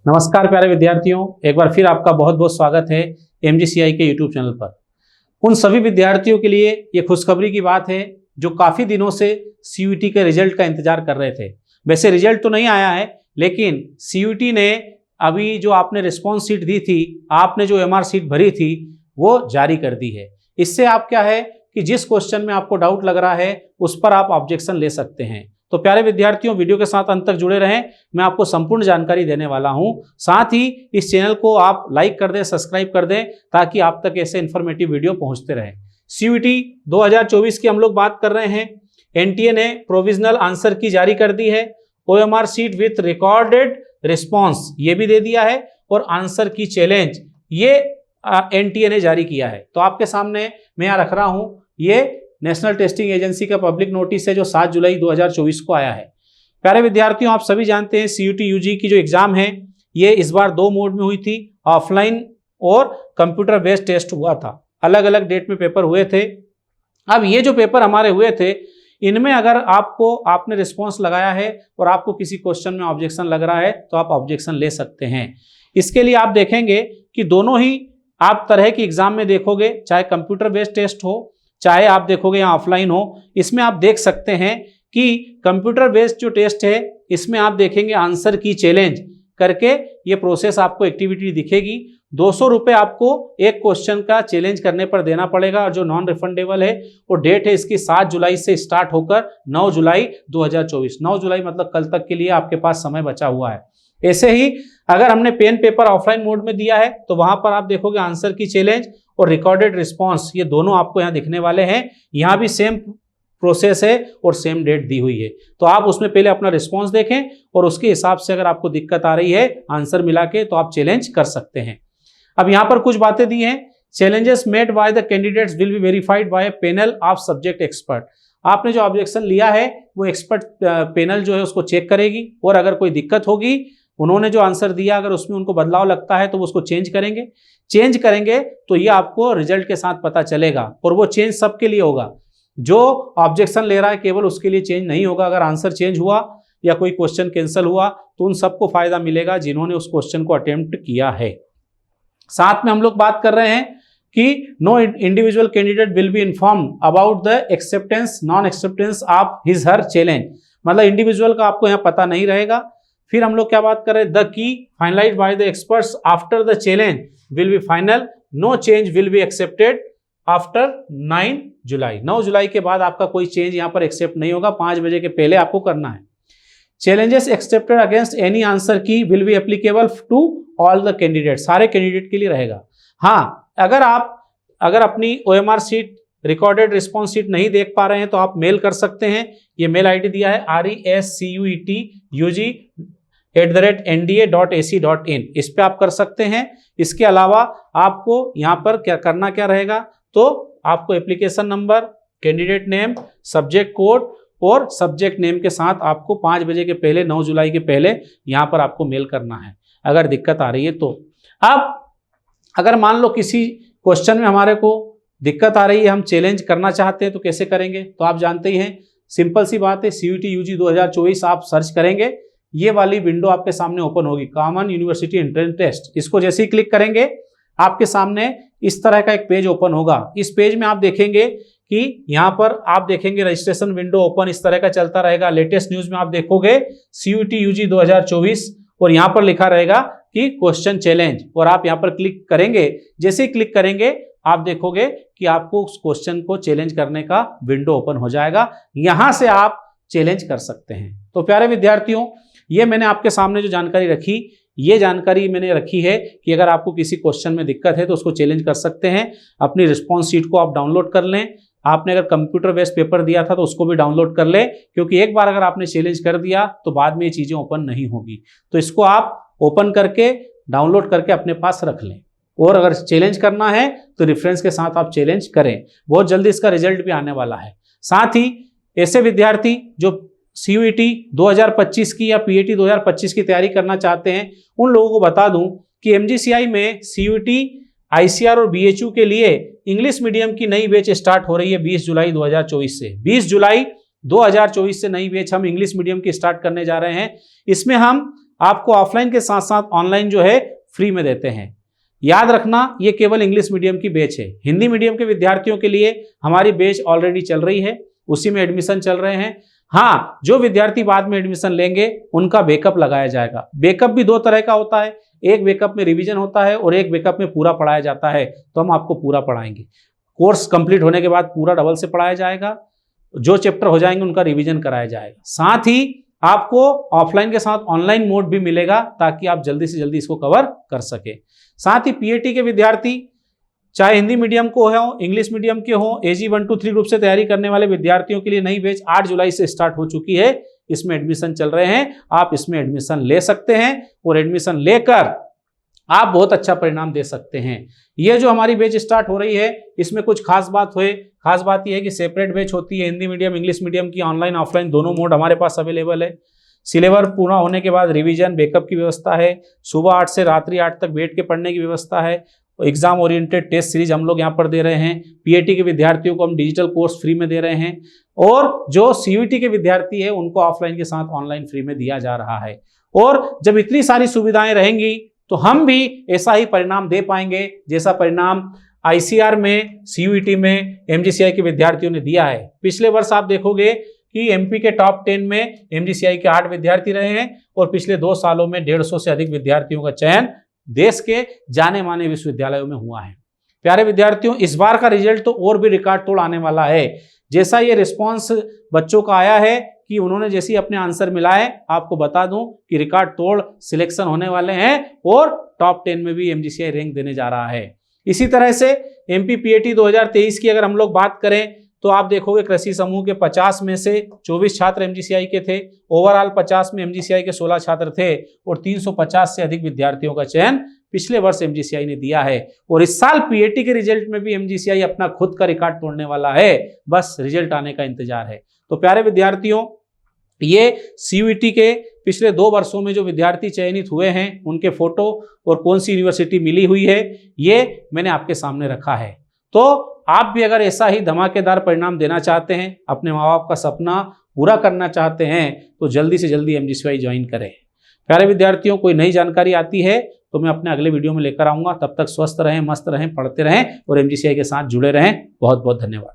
नमस्कार प्यारे विद्यार्थियों, एक बार फिर आपका बहुत बहुत स्वागत है MGCI के YouTube चैनल पर। उन सभी विद्यार्थियों के लिए ये खुशखबरी की बात है जो काफ़ी दिनों से CUET के रिजल्ट का इंतजार कर रहे थे। वैसे रिजल्ट तो नहीं आया है, लेकिन CUET ने अभी जो आपने रिस्पॉन्स शीट दी थी, आपने जो MR शीट भरी थी, वो जारी कर दी है। इससे आप क्या है कि जिस क्वेश्चन में आपको डाउट लग रहा है उस पर आप ऑब्जेक्शन ले सकते हैं। तो प्यारे विद्यार्थियों, वीडियो के साथ अंत तक जुड़े रहें, मैं आपको संपूर्ण जानकारी देने वाला हूं। साथ ही इस चैनल को आप लाइक कर दें, सब्सक्राइब कर दें, ताकि आप तक ऐसे इंफॉर्मेटिव वीडियो पहुंचते रहें। CUET 2024 की हम लोग बात कर रहे हैं। NTA ने प्रोविजनल आंसर की जारी कर दी है। OMR sheet with recorded response ये भी दे दिया है, और आंसर की चैलेंज ये NTA ने जारी किया है। तो आपके सामने मैं यहाँ रख रहा हूं, ये नेशनल टेस्टिंग एजेंसी का पब्लिक नोटिस है जो 7 जुलाई 2024 को आया है। प्यारे विद्यार्थियों, आप सभी जानते हैं CUET UG की जो एग्जाम है ये इस बार 2 मोड में हुई थी, ऑफलाइन और कंप्यूटर बेस्ड टेस्ट हुआ था। अलग अलग डेट में पेपर हुए थे। अब ये जो पेपर हमारे हुए थे, इनमें अगर आपने रिस्पॉन्स लगाया है और आपको किसी क्वेश्चन में ऑब्जेक्शन लग रहा है तो आप ऑब्जेक्शन ले सकते हैं। इसके लिए आप देखेंगे कि दोनों ही आप तरह की एग्जाम में देखोगे, चाहे कंप्यूटर बेस्ड टेस्ट हो, चाहे आप देखोगे यहाँ ऑफलाइन हो। इसमें आप देख सकते हैं कि कंप्यूटर बेस्ड जो टेस्ट है इसमें आप देखेंगे आंसर की चैलेंज करके ये प्रोसेस आपको एक्टिविटी दिखेगी। 200 रुपये आपको एक क्वेश्चन का चैलेंज करने पर देना पड़ेगा, और जो नॉन रिफंडेबल है वो डेट है इसकी 7 जुलाई से स्टार्ट होकर 9 जुलाई 2024। 9 जुलाई मतलब कल तक के लिए आपके पास समय बचा हुआ है। ऐसे ही अगर हमने पेन पेपर ऑफलाइन मोड में दिया है तो वहां पर आप देखोगे आंसर की चैलेंज और रिकॉर्डेड रिस्पॉन्स ये दोनों आपको यहाँ दिखने वाले हैं। यहाँ भी सेम प्रोसेस है और सेम डेट दी हुई है। तो आप उसमें पहले अपना रिस्पॉन्स देखें और उसके हिसाब से अगर आपको दिक्कत आ रही है आंसर मिला के तो आप चैलेंज कर सकते हैं। अब यहाँ पर कुछ बातें दी हैं। Challenges made by the candidates will be verified bye A panel of subject expert. आपने जो ऑब्जेक्शन लिया है वो एक्सपर्ट पैनल जो है उसको चेक करेगी, और अगर कोई दिक्कत होगी, उन्होंने जो आंसर दिया अगर उसमें उनको बदलाव लगता है तो वो उसको चेंज करेंगे तो ये आपको रिजल्ट के साथ पता चलेगा। और वो चेंज सबके लिए होगा, जो ऑब्जेक्शन ले रहा है केवल उसके लिए चेंज नहीं होगा। अगर आंसर चेंज हुआ या कोई क्वेश्चन कैंसिल हुआ तो उन सबको फायदा मिलेगा जिन्होंने उस क्वेश्चन को अटेम्प्ट किया है। साथ में हम लोग बात कर रहे हैं कि no individual candidate will be inform about the acceptance non acceptance of his her challenge. मतलब इंडिविजुअल का आपको यहाँ पता नहीं रहेगा। फिर हम लोग क्या बात कर रहे हैं, the key finalized by the experts after the challenge will be final, no change will be accepted after 9 July. 9 जुलाई के बाद आपका कोई चेंज यहाँ पर एक्सेप्ट नहीं होगा, 5 बजे के पहले आपको करना है। Challenges accepted against any answer key will be applicable to all the candidate. सारे कैंडिडेट के लिए रहेगा। हाँ, अगर अपनी OMR sheet recorded response sheet नहीं देख पा रहे हैं तो आप मेल कर सकते हैं। ये मेल ID दिया है rescuetug@nda.ac.in। इस पे आप कर सकते हैं। इसके अलावा आपको यहाँ पर क्या रहेगा, तो आपको application number, candidate name, subject code और सब्जेक्ट नेम के साथ आपको 5 बजे के पहले 9 जुलाई के पहले यहाँ पर आपको मेल करना है अगर दिक्कत आ रही है तो। अब अगर मान लो किसी क्वेश्चन में हमारे को दिक्कत आ रही है, हम चैलेंज करना चाहते हैं तो कैसे करेंगे, तो आप जानते ही हैं, सिंपल सी बात है। CUET UG 2024 आप सर्च करेंगे, ये वाली विंडो आपके सामने ओपन होगी, कॉमन यूनिवर्सिटी एंट्रेंस टेस्ट। इसको जैसे ही क्लिक करेंगे आपके सामने इस तरह का एक पेज ओपन होगा। इस पेज में आप देखेंगे कि यहाँ पर आप देखेंगे रजिस्ट्रेशन विंडो ओपन इस तरह का चलता रहेगा। लेटेस्ट न्यूज में आप देखोगे CUET UG 2024 और यहाँ पर लिखा रहेगा कि क्वेश्चन चैलेंज, और आप यहाँ पर क्लिक करेंगे। जैसे ही क्लिक करेंगे आप देखोगे कि आपको उस क्वेश्चन को चैलेंज करने का विंडो ओपन हो जाएगा। यहां से आप चैलेंज कर सकते हैं। तो प्यारे विद्यार्थियों, ये मैंने आपके सामने जो जानकारी रखी, ये जानकारी मैंने रखी है कि अगर आपको किसी क्वेश्चन में दिक्कत है तो उसको चैलेंज कर सकते हैं। अपनी रिस्पॉन्स शीट को आप डाउनलोड कर लें। आपने अगर कंप्यूटर बेस्ड पेपर दिया था तो उसको भी डाउनलोड कर लें, क्योंकि एक बार अगर आपने चैलेंज कर दिया तो बाद में ये चीज़ें ओपन नहीं होगी। तो इसको आप ओपन करके डाउनलोड करके अपने पास रख लें, और अगर चैलेंज करना है तो रेफरेंस के साथ आप चैलेंज करें। बहुत जल्दी इसका रिजल्ट भी आने वाला है। साथ ही ऐसे विद्यार्थी जो CUET 2025 की या PAT 2025 की तैयारी करना चाहते हैं, उन लोगों को बता दूं कि MGCI में CUET, ICR और BHU के लिए इंग्लिश मीडियम की नई बैच स्टार्ट हो रही है 20 जुलाई 2024 से। 20 जुलाई 2024 से नई बैच हम इंग्लिश मीडियम की स्टार्ट करने जा रहे हैं। इसमें हम आपको ऑफलाइन के साथ साथ ऑनलाइन जो है फ्री में देते हैं। याद रखना, ये केवल इंग्लिश मीडियम की बैच है। हिंदी मीडियम के विद्यार्थियों के लिए हमारी बैच ऑलरेडी चल रही है, उसी में एडमिशन चल रहे हैं। हाँ, जो विद्यार्थी बाद में एडमिशन लेंगे उनका बैकअप लगाया जाएगा। बैकअप भी दो तरह का होता है, एक बैकअप में रिवीजन होता है और एक बैकअप में पूरा पढ़ाया जाता है। तो हम आपको पूरा पढ़ाएंगे। कोर्स कंप्लीट होने के बाद पूरा डबल से पढ़ाया जाएगा, जो चैप्टर हो जाएंगे उनका रिवीजन कराया जाएगा। साथ ही आपको ऑफलाइन के साथ ऑनलाइन मोड भी मिलेगा ताकि आप जल्दी से जल्दी इसको कवर कर सके। साथ ही पीएटी के विद्यार्थी चाहे हिंदी मीडियम को हो, इंग्लिश मीडियम के हो, AG 1 2 3 ग्रुप से तैयारी करने वाले विद्यार्थियों के लिए नई बैच 8 जुलाई से स्टार्ट हो चुकी है। इसमें एडमिशन चल रहे हैं, आप इसमें एडमिशन ले सकते हैं और एडमिशन लेकर आप बहुत अच्छा परिणाम दे सकते हैं। ये जो हमारी बैच स्टार्ट हो रही है इसमें कुछ खास बात यह है कि सेपरेट बैच होती है। हिंदी मीडियम इंग्लिश मीडियम की ऑनलाइन ऑफलाइन दोनों मोड हमारे पास अवेलेबल है। सिलेबस पूरा होने के बाद रिवीजन बैकअप की व्यवस्था है। सुबह 8 से रात्रि 8 तक बैठ के पढ़ने की व्यवस्था है। एग्जाम ओरिएंटेड टेस्ट सीरीज हम लोग यहाँ पर दे रहे हैं। पीएटी के विद्यार्थियों को हम डिजिटल कोर्स फ्री में दे रहे हैं और जो सीयूईटी के विद्यार्थी है उनको ऑफलाइन के साथ ऑनलाइन फ्री में दिया जा रहा है। और जब इतनी सारी सुविधाएं रहेंगी तो हम भी ऐसा ही परिणाम दे पाएंगे जैसा परिणाम आईसीआर में, सीयूईटी में एमजीसीआई के विद्यार्थियों ने दिया है। पिछले वर्ष आप देखोगे कि एमपी के टॉप 10 में एमजीसीआई के 8 विद्यार्थी रहे हैं और पिछले 2 सालों में 150 से अधिक विद्यार्थियों का चयन देश के जाने माने विश्वविद्यालयों में हुआ है। प्यारे विद्यार्थियों, इस बार का रिजल्ट तो और भी रिकॉर्ड तोड़ आने वाला है। जैसा ये रिस्पॉन्स बच्चों का आया है कि उन्होंने जैसे अपने आंसर मिलाए, आपको बता दूं कि रिकॉर्ड तोड़ सिलेक्शन होने वाले हैं और टॉप 10 में भी एमजीसीआई रैंक देने जा रहा है। इसी तरह से एमपी पीएटी 2023 की अगर हम लोग बात करें तो आप देखोगे कृषि समूह के 50 में से 24 छात्र एमजीसीआई के थे। ओवरऑल 50 में एमजीसीआई के 16 छात्र थे और 350 से अधिक विद्यार्थियों का चयन पिछले वर्ष एमजीसीआई ने दिया है। और इस साल पीएटी के रिजल्ट में भी एमजीसीआई अपना खुद का रिकॉर्ड तोड़ने वाला है, बस रिजल्ट आने का इंतजार है। तो प्यारे विद्यार्थियों, ये सीयूईटी के पिछले 2 वर्षों में जो विद्यार्थी चयनित हुए हैं उनके फोटो और कौन सी यूनिवर्सिटी मिली हुई है ये मैंने आपके सामने रखा है। तो आप भी अगर ऐसा ही धमाकेदार परिणाम देना चाहते हैं, अपने माँ बाप का सपना पूरा करना चाहते हैं तो जल्दी से जल्दी एमजीसीआई ज्वाइन करें। प्यारे विद्यार्थियों, कोई नई जानकारी आती है तो मैं अपने अगले वीडियो में लेकर आऊंगा। तब तक स्वस्थ रहें, मस्त रहें, पढ़ते रहें और एमजीसीआई के साथ जुड़े रहें। बहुत बहुत धन्यवाद।